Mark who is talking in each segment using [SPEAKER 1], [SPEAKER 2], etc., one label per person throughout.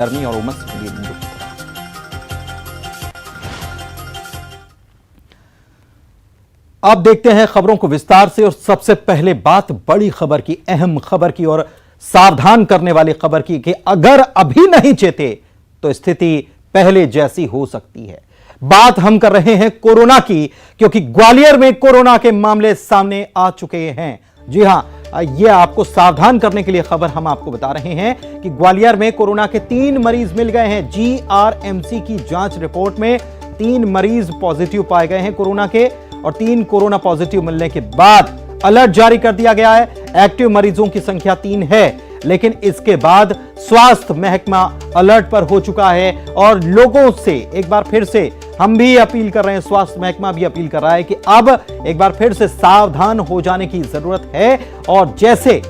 [SPEAKER 1] गर्मी और उमस के लिए अब देखते हैं खबरों को विस्तार से। और सबसे पहले बात बड़ी खबर की, अहम खबर की और सावधान करने वाली खबर की कि अगर अभी नहीं चेते तो स्थिति पहले जैसी हो सकती है। बात हम कर रहे हैं कोरोना की, क्योंकि ग्वालियर में कोरोना के मामले सामने आ चुके हैं। जी हां, यह आपको सावधान करने के लिए खबर हम आपको बता रहे हैं कि ग्वालियर में कोरोना के 3 मरीज मिल गए हैं। जीआरएमसी की जांच रिपोर्ट में 3 मरीज पॉजिटिव पाए गए हैं कोरोना के, और 3 कोरोना पॉजिटिव मिलने के बाद अलर्ट जारी कर दिया गया है। एक्टिव मरीजों की संख्या 3 है, लेकिन इसके बाद स्वास्थ्य महकमा अलर्ट पर हो चुका है और लोगों से एक बार फिर से हम भी अपील कर रहे हैं, स्वास्थ्य महकमा भी अपील कर रहा है कि अब एक बार फिर से सावधान हो जाने की जरूरत है। और जैसे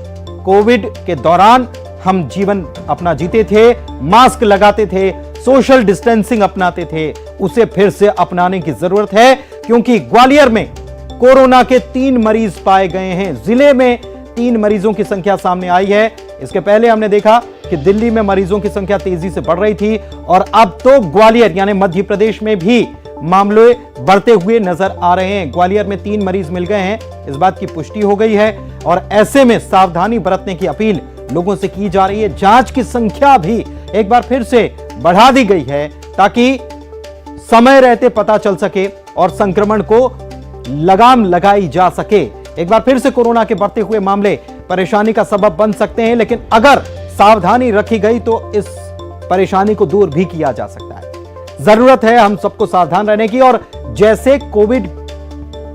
[SPEAKER 1] कोविड के दौरान हम जीवन अपना जीते थे, मास्क लगाते थे, सोशल डिस्टेंसिंग अपनाते थे, उसे फिर से अपनाने की जरूरत है, क्योंकि ग्वालियर में कोरोना के 3 मरीज पाए गए हैं। जिले में 3 मरीजों की संख्या सामने आई है। इसके पहले हमने देखा कि दिल्ली में मरीजों की संख्या तेजी से बढ़ रही थी, और अब तो ग्वालियर यानी मध्य प्रदेश में भी मामले बढ़ते हुए नजर आ रहे हैं। ग्वालियर में 3 मरीज मिल गए हैं, इस बात की पुष्टि हो गई है, और ऐसे में सावधानी बरतने की अपील लोगों से की जा रही है। जांच की संख्या भी एक बार फिर से बढ़ा दी गई है, ताकि समय रहते पता चल सके और संक्रमण को लगाम लगाई जा सके। एक बार फिर से कोरोना के बढ़ते हुए मामले परेशानी का सबब बन सकते हैं, लेकिन अगर सावधानी रखी गई तो इस परेशानी को दूर भी किया जा सकता है। जरूरत है हम सबको सावधान रहने की, और जैसे कोविड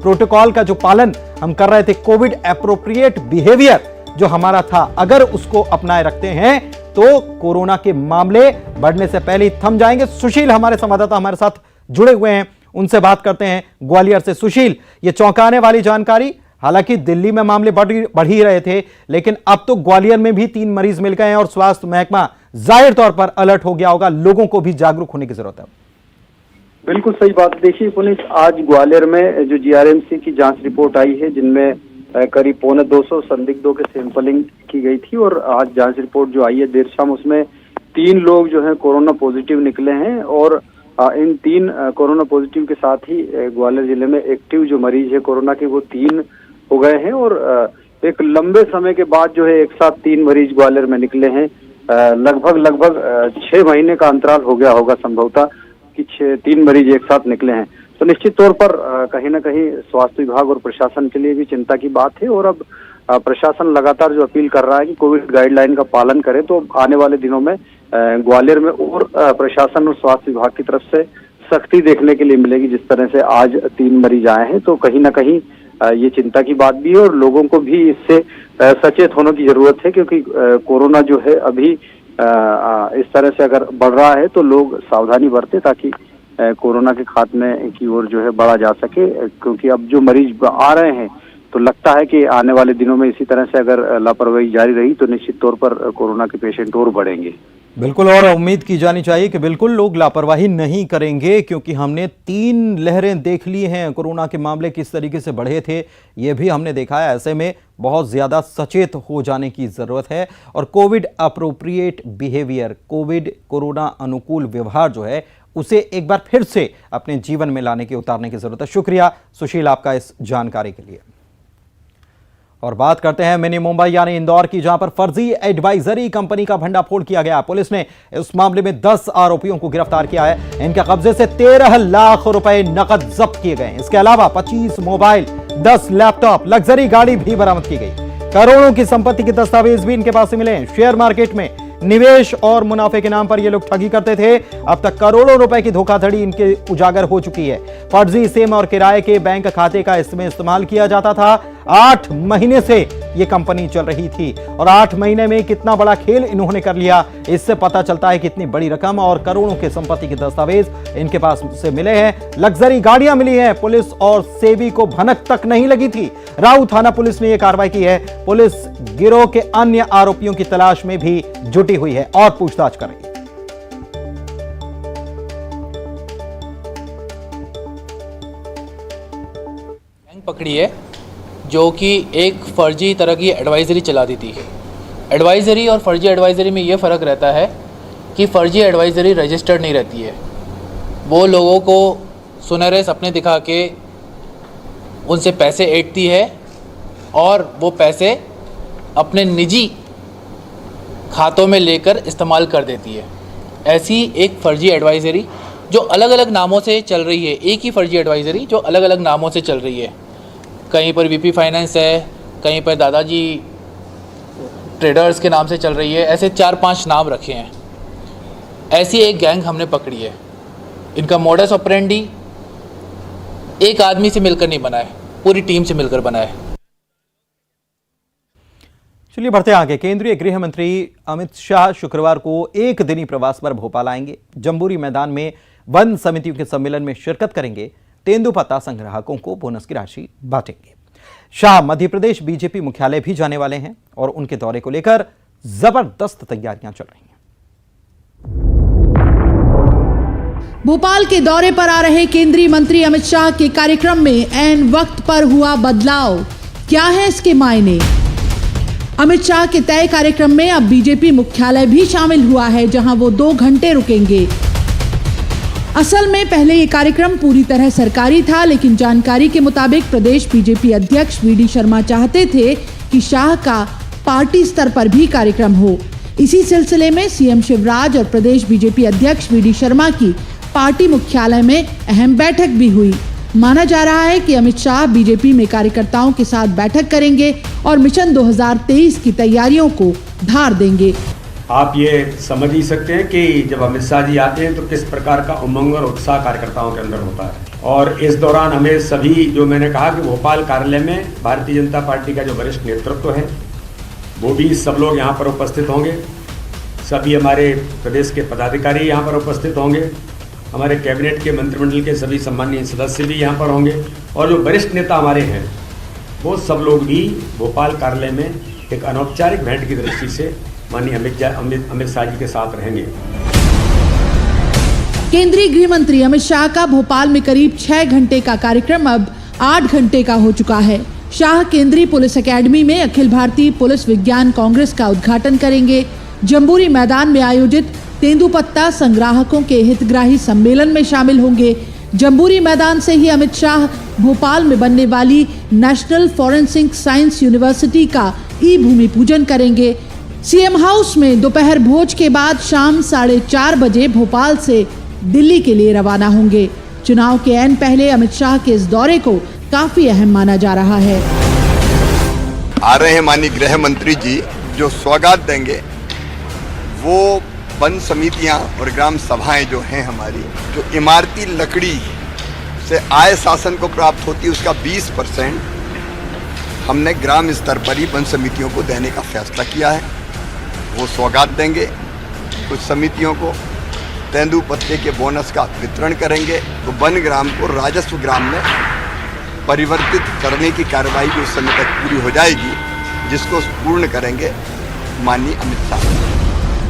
[SPEAKER 1] प्रोटोकॉल का जो पालन हम कर रहे थे, कोविड एप्रोप्रिएट बिहेवियर जो हमारा था, अगर उसको अपनाए रखते हैं तो कोरोना के मामले बढ़ने से पहले ही थम जाएंगे। सुशील हमारे संवाददाता हमारे साथ जुड़े हुए हैं, उनसे बात करते हैं ग्वालियर से। सुशील, ये चौंकाने वाली जानकारी, हालांकि दिल्ली में मामले बढ़ ही रहे थे, लेकिन अब तो ग्वालियर में भी 3 मरीज मिल गए हैं और स्वास्थ्य महकमा जाहिर तौर पर अलर्ट हो गया होगा। लोगों को भी जागरूक होने की जरूरत है।
[SPEAKER 2] बिल्कुल सही बात। देखिए पुलिस, आज ग्वालियर में जो जीआरएमसी की जांच रिपोर्ट आई है, जिनमें करीब 250 संदिग्धों के सैंपलिंग की गई थी, और आज जांच रिपोर्ट जो आई है देर शाम, उसमें 3 लोग जो है कोरोना पॉजिटिव निकले हैं। और इन 3 कोरोना पॉजिटिव के साथ ही ग्वालियर जिले में एक्टिव जो मरीज है कोरोना के, वो 3 हो गए हैं। और एक लंबे समय के बाद जो है एक साथ 3 मरीज ग्वालियर में निकले हैं। लगभग 6 महीने का अंतराल हो गया होगा संभवतः कि 3 मरीज एक साथ निकले हैं। तो निश्चित तौर पर कहीं ना कहीं स्वास्थ्य विभाग और प्रशासन के लिए भी चिंता की बात है। और अब प्रशासन लगातार जो अपील कर रहा है कि कोविड गाइडलाइन का पालन करें, तो आने वाले दिनों में ग्वालियर में और प्रशासन और स्वास्थ्य विभाग की तरफ से सख्ती देखने के लिए मिलेगी। जिस तरह से आज 3 मरीज आए हैं, तो कहीं ना कहीं ये चिंता की बात भी है, और लोगों को भी इससे सचेत होने की जरूरत है, क्योंकि कोरोना जो है अभी इस तरह से अगर बढ़ रहा है तो लोग सावधानी बरते, ताकि कोरोना के खात्मे की ओर जो है बढ़ा जा सके। क्योंकि अब जो मरीज आ रहे हैं, तो लगता है कि आने वाले दिनों में इसी तरह से अगर लापरवाही जारी रही तो निश्चित तौर पर कोरोना के पेशेंट और बढ़ेंगे।
[SPEAKER 1] बिल्कुल, और उम्मीद की जानी चाहिए कि बिल्कुल लोग लापरवाही नहीं करेंगे, क्योंकि हमने 3 लहरें देख ली हैं। कोरोना के मामले किस तरीके से बढ़े थे ये भी हमने देखा है। ऐसे में बहुत ज़्यादा सचेत हो जाने की ज़रूरत है, और कोविड अप्रोप्रिएट बिहेवियर, कोरोना अनुकूल व्यवहार जो है, उसे एक बार फिर से अपने जीवन में लाने की, उतारने की जरूरत है। शुक्रिया सुशील आपका इस जानकारी के लिए। और बात करते हैं मिनी मुंबई यानी इंदौर की, जहां पर फर्जी एडवाइजरी कंपनी का भंडाफोड़ किया गया। पुलिस ने इस मामले में 10 आरोपियों को गिरफ्तार किया है। इनके कब्जे से 13 लाख रुपए नकद जब्त किए गए। इसके अलावा 25 मोबाइल, 10 लैपटॉप, लग्जरी गाड़ी भी बरामद की गई। करोड़ों की संपत्ति के दस्तावेज भी इनके पास से मिले हैं। शेयर मार्केट में निवेश और मुनाफे के नाम पर ये लोग ठगी करते थे। अब तक करोड़ों रुपए की धोखाधड़ी इनके उजागर हो चुकी है। फर्जी सिम और किराए के बैंक खाते का इसमें इस्तेमाल किया जाता था। 8 महीने से ये कंपनी चल रही थी, और 8 महीने में कितना बड़ा खेल इन्होंने कर लिया, इससे पता चलता है कितनी बड़ी रकम और करोड़ों के संपत्ति के दस्तावेज इनके पास से मिले हैं। लग्जरी गाड़ियां मिली हैं। पुलिस और सेबी को भनक तक नहीं लगी थी। राऊ थाना पुलिस ने यह कार्रवाई की है। पुलिस गिरोह के अन्य आरोपियों की तलाश में भी जुटी हुई है और पूछताछ कर रही है।
[SPEAKER 3] बैंक पकड़ी है जो कि एक फर्जी तरह की एडवाइजरी चलाती थी। एडवाइजरी और फर्जी एडवाइजरी में ये फ़र्क रहता है कि फर्जी एडवाइज़री रजिस्टर्ड नहीं रहती है। वो लोगों को सुनहरे सपने दिखा के उनसे पैसे ऐंठती है और वो पैसे अपने निजी खातों में लेकर इस्तेमाल कर देती है। ऐसी एक फ़र्जी एडवाइज़री जो अलग अलग नामों से चल रही है, एक ही फ़र्जी एडवाइज़री जो अलग अलग नामों से चल रही है। कहीं पर वीपी फाइनेंस है, कहीं पर दादाजी ट्रेडर्स के नाम से चल रही है। ऐसे 4-5 नाम रखे हैं। ऐसी एक गैंग हमने पकड़ी है। इनका मोडस ऑपरेंडी एक आदमी से मिलकर नहीं बना है, पूरी टीम से मिलकर बना है।
[SPEAKER 1] चलिए बढ़ते आगे। केंद्रीय गृह मंत्री अमित शाह शुक्रवार को एक दिनी प्रवास पर भोपाल आएंगे। जंबूरी मैदान में वन समितियों के सम्मेलन में शिरकत करेंगे। तेंदुपत्ता संग्राहकों को बोनस की राशि बांटेंगे। शाह मध्य प्रदेश बीजेपी मुख्यालय भी जाने वाले हैं और उनके दौरे को लेकर जबरदस्त तैयारियां चल रही हैं।
[SPEAKER 4] भोपाल के दौरे पर आ रहे केंद्रीय मंत्री अमित शाह के कार्यक्रम में ऐन वक्त पर हुआ बदलाव, क्या है इसके मायने? अमित शाह के तय कार्यक्रम में अब बीजेपी मुख्यालय भी शामिल हुआ है, जहां वो 2 घंटे रुकेंगे। असल में पहले ये कार्यक्रम पूरी तरह सरकारी था, लेकिन जानकारी के मुताबिक प्रदेश बीजेपी अध्यक्ष वीडी शर्मा चाहते थे कि शाह का पार्टी स्तर पर भी कार्यक्रम हो। इसी सिलसिले में सीएम शिवराज और प्रदेश बीजेपी अध्यक्ष वीडी शर्मा की पार्टी मुख्यालय में अहम बैठक भी हुई। माना जा रहा है कि अमित शाह बीजेपी में कार्यकर्ताओं के साथ बैठक करेंगे और मिशन 2023 की तैयारियों को धार देंगे।
[SPEAKER 5] आप ये समझ ही सकते हैं कि जब अमित शाह जी आते हैं तो किस प्रकार का उमंग और उत्साह कार्यकर्ताओं के अंदर होता है। और इस दौरान हमें सभी, जो मैंने कहा कि भोपाल कार्यालय में भारतीय जनता पार्टी का जो वरिष्ठ नेतृत्व है वो भी सब लोग यहाँ पर उपस्थित होंगे। सभी हमारे प्रदेश के पदाधिकारी यहाँ पर उपस्थित होंगे। हमारे कैबिनेट के मंत्रिमंडल के सभी सम्मानीय सदस्य भी यहाँ पर होंगे और जो वरिष्ठ नेता हमारे हैं वो सब लोग भी भोपाल कार्यालय में एक अनौपचारिक भेंट की दृष्टि से माननीय अमित शाह जी के साथ रहेंगे।
[SPEAKER 4] केंद्रीय गृह मंत्री अमित शाह का भोपाल में करीब 6 घंटे का कार्यक्रम अब 8 घंटे का हो चुका है। शाह केंद्रीय पुलिस एकेडमी में अखिल भारतीय पुलिस विज्ञान कांग्रेस का उद्घाटन करेंगे। जंबूरी मैदान में आयोजित तेंदुपत्ता संग्राहकों के हितग्राही सम्मेलन में शामिल होंगे। जंबूरी मैदान से ही अमित शाह भोपाल में बनने वाली नेशनल फॉरेंसिक साइंस यूनिवर्सिटी का भूमि पूजन करेंगे। सीएम हाउस में दोपहर भोज के बाद शाम 4:30 बजे भोपाल से दिल्ली के लिए रवाना होंगे। चुनाव के ऐन पहले अमित शाह के इस दौरे को काफी अहम माना जा रहा है।
[SPEAKER 6] आ रहे हैं माननीय गृह मंत्री जी, जो सौगात देंगे वो वन समितियां और ग्राम सभाएं जो हैं हमारी, जो इमारती लकड़ी से आय शासन को प्राप्त होती है उसका 20% हमने ग्राम स्तर पर ही वन समितियों को देने का फैसला किया है। वो सौगात देंगे। कुछ समितियों को तेंदुपत्ते के बोनस का वितरण करेंगे, तो वन ग्राम को राजस्व ग्राम में परिवर्तित करने की कार्रवाई भी उस समय तक पूरी हो जाएगी, जिसको पूर्ण करेंगे माननीय अमित शाह।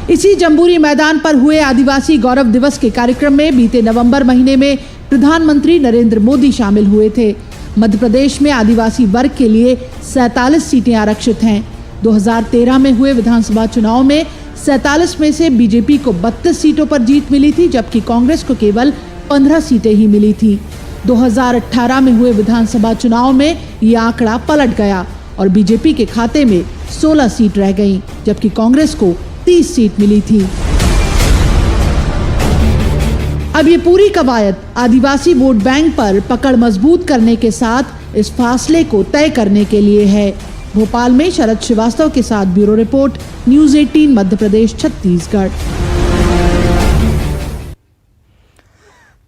[SPEAKER 4] इसी जंबूरी मैदान पर हुए आदिवासी गौरव दिवस के कार्यक्रम में बीते नवंबर महीने में प्रधानमंत्री नरेंद्र मोदी शामिल हुए थे। मध्य प्रदेश में आदिवासी वर्ग के लिए 47 सीटें आरक्षित हैं। 2013 में हुए विधानसभा चुनाव में 47 में से बीजेपी को 32 सीटों पर जीत मिली थी, जबकि कांग्रेस को केवल 15 सीटें ही मिली थी। 2018 में हुए विधानसभा चुनाव में ये आंकड़ा पलट गया और बीजेपी के खाते में 16 सीट रह गईं, जबकि कांग्रेस को 30 सीट मिली थी। अब ये पूरी कवायद आदिवासी वोट बैंक पर पकड़ मजबूत करने के साथ इस फासले को तय करने के लिए है। भोपाल में शरद श्रीवास्तव के साथ bureau report, news 18 Madhya Pradesh Chhattisgarh.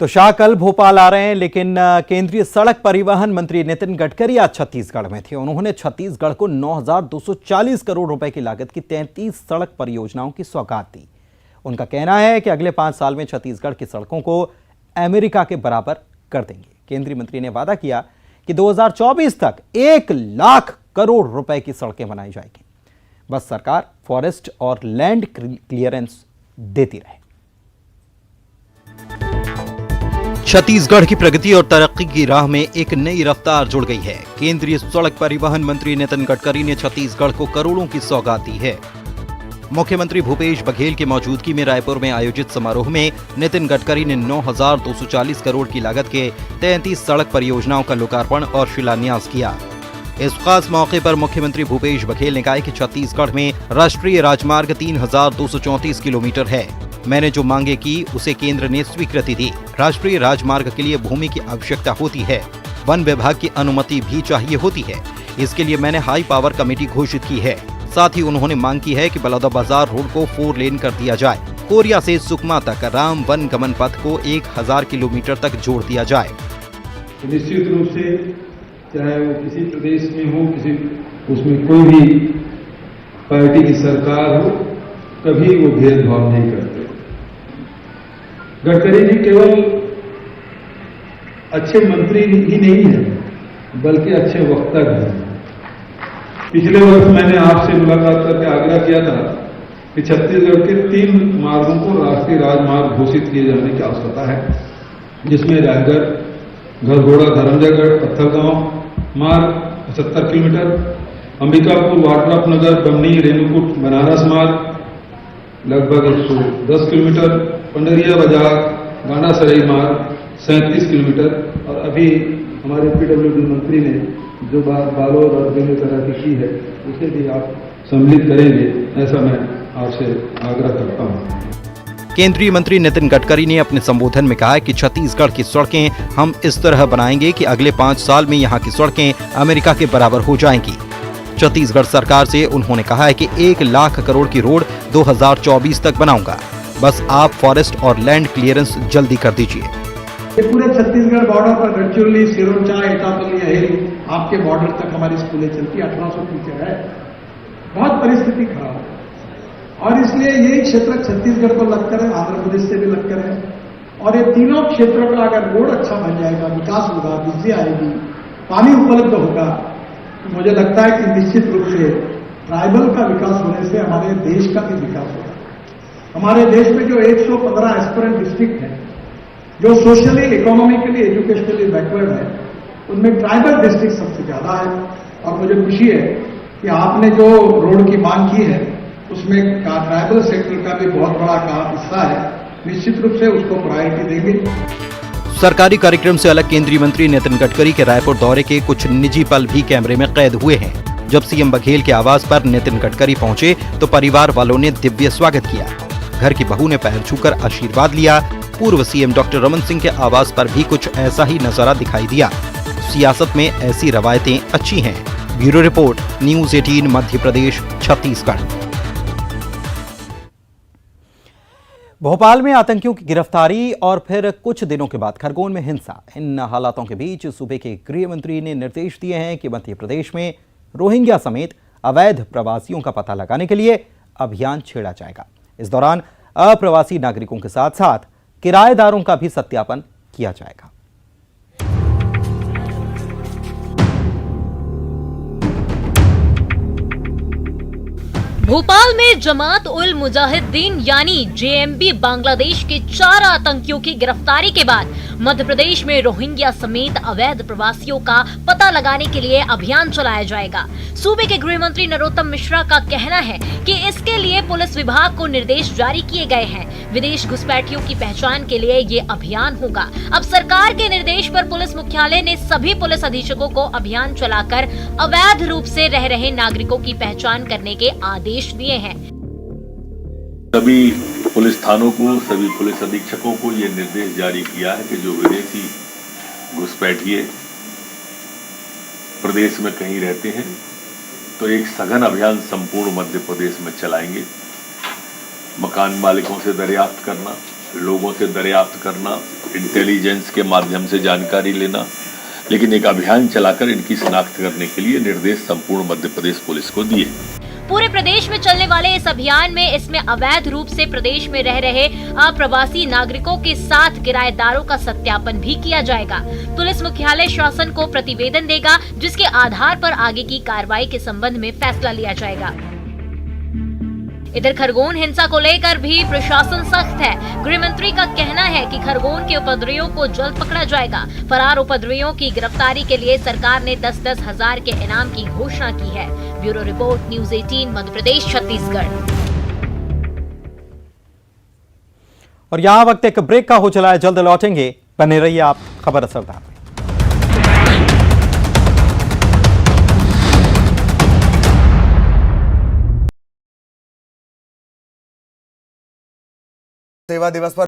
[SPEAKER 1] तो शाह कल भोपाल आ रहे हैं, लेकिन केंद्रीय सड़क परिवहन मंत्री नितिन गडकरी आज छत्तीसगढ़ में थे। उन्होंने छत्तीसगढ़ को 9,240 करोड़ रुपए की लागत की 33 सड़क परियोजनाओं की सौगात दी। उनका कहना है कि अगले 5 साल में छत्तीसगढ़ की सड़कों को अमेरिका के बराबर कर देंगे। केंद्रीय मंत्री ने वादा किया कि 2024 तक 1 लाख करोड़ रुपए की सड़कें बनाई जाएगी। बस सरकार फॉरेस्ट और लैंड क्लियरेंस देती रहे। छत्तीसगढ़ की प्रगति और तरक्की की राह में एक नई रफ्तार जुड़ गई है। केंद्रीय सड़क परिवहन मंत्री नितिन गडकरी ने छत्तीसगढ़ को करोड़ों की सौगात दी है। मुख्यमंत्री भूपेश बघेल की मौजूदगी में रायपुर में आयोजित समारोह में नितिन गडकरी ने 9,240 करोड़ की लागत के 33 सड़क परियोजनाओं का लोकार्पण और शिलान्यास किया। इस खास मौके पर मुख्यमंत्री भूपेश बघेल ने कहा कि छत्तीसगढ़ में राष्ट्रीय राजमार्ग 3,234 किलोमीटर है। मैंने जो मांगे की उसे केंद्र ने स्वीकृति दी। राष्ट्रीय राजमार्ग के लिए भूमि की आवश्यकता होती है, वन विभाग की अनुमति भी चाहिए होती है। इसके लिए मैंने हाई पावर कमेटी घोषित की है। साथ ही उन्होंने मांग की है कि बलौदाबाजार रोड को 4 लेन कर दिया जाए। कोरिया से सुकमा तक राम वन गमन पथ को 1000 किलोमीटर तक जोड़ दिया जाए।
[SPEAKER 7] निश्चित रूप से चाहे वो किसी प्रदेश में हो, उसमें कोई भी पार्टी की सरकार हो, कभी वो भेदभाव नहीं करते। गडकरी जी केवल अच्छे मंत्री ही नहीं है, बल्कि अच्छे वक्ता भी हैं। पिछले वर्ष मैंने आपसे मुलाकात करके आग्रह किया था कि छत्तीसगढ़ के 3 मार्गों को राष्ट्रीय राजमार्ग घोषित किए जाने की आवश्यकता है, जिसमें रायगढ़, घरघोड़ा, धरमजयगढ़, पत्थलगांव मार्ग 75 किलोमीटर, अंबिकापुर, वाड्रफनगर, बमनी, रेणुकूट, बनारस मार्ग लगभग 110 किलोमीटर, पंडरिया बाजार, गांडासराई मार्ग 37 किलोमीटर और अभी हमारे पीडब्ल्यूडी मंत्री ने जो बात बालोद और बेमेतरा की है उसे भी आप सम्मिलित करेंगे, ऐसा मैं आपसे आग्रह करता हूँ।
[SPEAKER 1] केंद्रीय मंत्री नितिन गडकरी ने अपने संबोधन में कहा कि छत्तीसगढ़ की सड़कें हम इस तरह बनाएंगे कि अगले 5 साल में यहाँ की सड़कें अमेरिका के बराबर हो जाएंगी। छत्तीसगढ़ सरकार से उन्होंने कहा है कि 1 लाख करोड़ की रोड 2024 तक बनाऊंगा, बस आप फॉरेस्ट और लैंड क्लियरेंस जल्दी कर दीजिए।
[SPEAKER 8] ये पूरे छत्तीसगढ़ बॉर्डर पर गढ़चिरौली, सिरोंचा, एटापल्ली, अहेरी आपके बॉर्डर तक हमारी स्कूलें चलती, 1800 टीचर है। बहुत परिस्थिति खराब है और इसलिए ये क्षेत्र छत्तीसगढ़ को लगकर है, आंध्र प्रदेश से भी लगकर है और ये तीनों क्षेत्रों का अगर रोड अच्छा बन जाएगा, विकास होगा, बिजली आएगी, पानी उपलब्ध होगा, तो मुझे लगता है कि निश्चित रूप से ट्राइबल का विकास होने से हमारे देश का भी विकास होगा। हमारे देश में जो 115 एस्पिरेंट डिस्ट्रिक्ट है, जो सोशली, इकोनॉमिकली, एजुकेशनली बैकवर्ड है, उनमें ट्राइबल डिस्ट्रिक्ट सबसे ज्यादा है और मुझे खुशी है कि आपने जो रोड की मांग की है उसमें ट्राइबल सेक्टर का भी बहुत बड़ा हिस्सा है। निश्चित रूप से उसको प्रायोरिटी देंगे।
[SPEAKER 1] सरकारी कार्यक्रम से अलग केंद्रीय मंत्री नितिन गडकरी के रायपुर दौरे के कुछ निजी पल भी कैमरे में कैद हुए हैं। जब सीएम बघेल के आवास पर नितिन गडकरी पहुंचे तो परिवार वालों ने दिव्य स्वागत किया। घर की बहू ने पैर छूकर आशीर्वाद लिया। पूर्व सीएम डॉक्टर रमन सिंह के आवास पर भी कुछ ऐसा ही नजारा दिखाई दिया। सियासत में ऐसी रवायतें अच्छी हैं। Bureau report, news 18 Madhya Pradesh, Chhattisgarh. Bhopal में आतंकियों की गिरफ्तारी और फिर कुछ दिनों के बाद खरगोन में हिंसा। इन हालातों के बीच सूबे के गृह मंत्री ने निर्देश दिए हैं कि मध्य प्रदेश में रोहिंग्या समेत अवैध प्रवासियों का पता लगाने के लिए अभियान छेड़ा जाएगा। इस दौरान अप्रवासी नागरिकों के साथ साथ किराएदारों का भी सत्यापन किया जाएगा।
[SPEAKER 9] भोपाल में जमात उल मुजाहिदीन यानी जेएमबी बांग्लादेश के 4 आतंकियों की गिरफ्तारी के बाद मध्य प्रदेश में रोहिंग्या समेत अवैध प्रवासियों का पता लगाने के लिए अभियान चलाया जाएगा। सूबे के गृह मंत्री नरोत्तम मिश्रा का कहना है कि इसके लिए पुलिस विभाग को निर्देश जारी किए गए हैं। विदेश घुसपैठियों की पहचान के लिए ये अभियान होगा। अब सरकार के निर्देश पर पुलिस मुख्यालय ने सभी पुलिस अधीक्षकों को अभियान चलाकर अवैध रूप से रह रहे नागरिकों की पहचान करने के आदेश दिए हैं।
[SPEAKER 10] सभी पुलिस थानों को, सभी पुलिस अधीक्षकों को ये निर्देश जारी किया है कि जो विदेशी घुसपैठिए प्रदेश में कहीं रहते हैं तो एक सघन अभियान संपूर्ण मध्य प्रदेश में चलाएंगे। मकान मालिकों से दरियाफ्त करना, लोगों से दरियाफ्त करना, इंटेलिजेंस के माध्यम से जानकारी लेना, लेकिन एक अभियान चलाकर इनकी शिनाख्त करने के लिए निर्देश संपूर्ण मध्य प्रदेश पुलिस को दिए।
[SPEAKER 9] पूरे प्रदेश में चलने वाले इस अभियान में इसमें अवैध रूप से प्रदेश में रह रहे अप्रवासी नागरिकों के साथ किराएदारों का सत्यापन भी किया जाएगा। पुलिस मुख्यालय शासन को प्रतिवेदन देगा, जिसके आधार पर आगे की कार्रवाई के संबंध में फैसला लिया जाएगा। इधर खरगोन हिंसा को लेकर भी प्रशासन सख्त है। गृह मंत्री का कहना है कि खरगोन के उपद्रवियों को जल्द पकड़ा जाएगा। फरार उपद्रवियों की गिरफ्तारी के लिए सरकार ने 10-10 हजार के इनाम की घोषणा की है। Bureau report, news 18 Madhya Pradesh, Chhattisgarh.
[SPEAKER 1] और यहां वक्त एक ब्रेक का हो चला है, जल्द लौटेंगे, बने रहिए आप खबर असरदार में।
[SPEAKER 11] सेवा दिवस पर